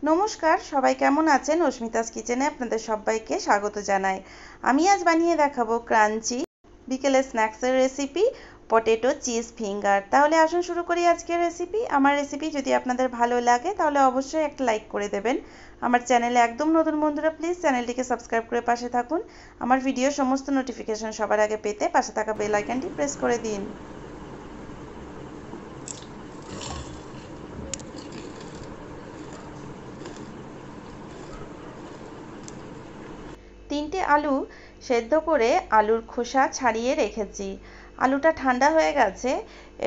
নমস্কার, সবাই কেমন আছেন? অস্মিতাস কিচেনে আপনাদের সবাইকে স্বাগত জানাই। আমি আজ বানিয়ে দেখাবো ক্রাঞ্চি বিকেলের স্ন্যাক্সের রেসিপি, পটেটো চিজ ফিঙ্গার। তাহলে আসুন শুরু করি আজকের রেসিপি। আমার রেসিপি যদি আপনাদের ভালো লাগে তাহলে অবশ্যই একটা লাইক করে দেবেন। আমার চ্যানেলে একদম নতুন বন্ধুরা প্লিজ চ্যানেলটিকে সাবস্ক্রাইব করে পাশে থাকুন। আমার ভিডিও সমস্ত নোটিফিকেশন সবার আগে পেতে পাশে থাকা বেল আইকনটি প্রেস করে দিন। তিনটে আলু সেদ্ধ করে আলুর খোসা ছাড়িয়ে রেখেছি। আলুটা ঠান্ডা হয়ে গেছে,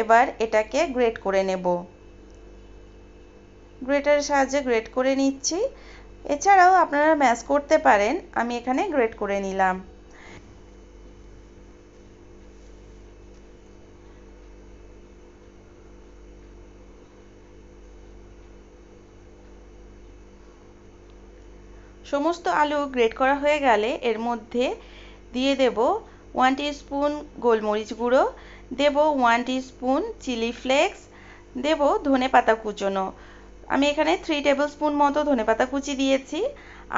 এবার এটাকে গ্রেট করে নেব। গ্রেটারের সাহায্যে গ্রেট করে নিচ্ছি। এছাড়াও আপনারা ম্যাশ করতে পারেন, আমি এখানে গ্রেট করে নিলাম। সমস্ত আলু গ্রেট করা হয়ে গেলে এর মধ্যে দিয়ে দেব 1 টিস্পুন গোলমরিচ গুঁড়ো, দেব 1 টিস্পুন চিলি ফ্লেক্স, দেব ধনেপাতা কুচোনো। আমি এখানে 3 টেবিল স্পুন মতো ধনেপাতা কুচি দিয়েছি।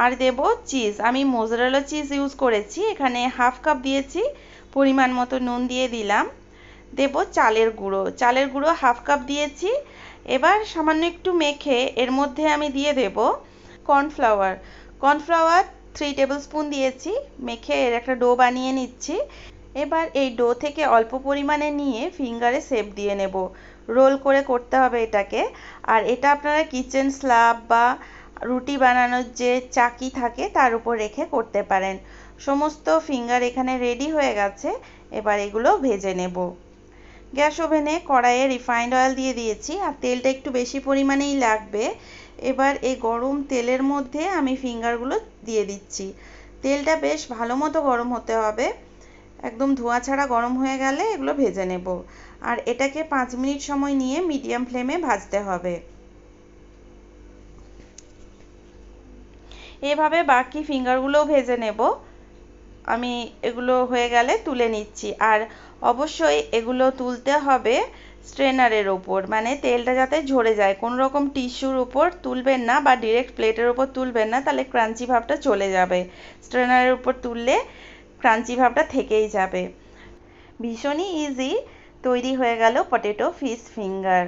আর দেব চিজ, আমি মোজারেলা চিজ ইউজ করেছি, এখানে হাফ কাপ দিয়েছি। পরিমাণ মতো নুন দিয়ে দিলাম। দেব চালের গুঁড়ো, চালের গুঁড়ো হাফ কাপ দিয়েছি। এবার সামান্য একটু মেখে এর মধ্যে আমি দিয়ে দেব কর্নফ্লাওয়ার। কর্নফ্লাওয়ার 3 টেবিল স্পুন দিয়েছি। মেখে এর একটা ডো বানিয়ে নিচ্ছি। এবার এই ডো থেকে অল্প পরিমাণে নিয়ে ফিঙ্গারে শেপ দিয়ে নেব। রোল করে করতে হবে এটাকে। আর এটা আপনারা কিচেন স্ল্যাব বা রুটি বানানোর যে চাকি থাকে তার উপর রেখে করতে পারেন। সমস্ত ফিঙ্গার এখানে রেডি হয়ে গেছে। এবার এগুলো ভেজে নেব। গ্যাস ওভেনে কড়াইয়ে রিফাইন্ড অয়েল দিয়ে দিয়েছি, আর তেলটা একটু বেশি পরিমাণেই লাগবে। এবার এই গরম তেলের মধ্যে আমি ফিঙ্গারগুলো দিয়ে দিচ্ছি। তেলটা বেশ ভালো মতো গরম হতে হবে, একদম ধোঁয়া ছাড়া গরম হয়ে গেলে এগুলো ভেজে নেব। আর এটাকে 5 মিনিট সময় নিয়ে মিডিয়াম ফ্লেমে ভাজতে হবে। এভাবে বাকি ফিঙ্গারগুলোও ভেজে নেব। আমি এগুলো হয়ে গেলে তুলে নিচ্ছি। আর অবশ্যই এগুলো তুলতে হবে স্ট্রেনারের ওপর, মানে তেলটা যাতে ঝরে যায়। কোনো রকম টিস্যুর উপর তুলবেন না বা ডিরেক্ট প্লেটের ওপর তুলবেন না, তাহলে ক্রাঞ্চি ভাবটা চলে যাবে। স্ট্রেনারের উপর তুললে ক্রাঞ্চি ভাবটা থেকেই যাবে। ভীষণই ইজি, তৈরি হয়ে গেল পটেটো ফিশ ফিঙ্গার।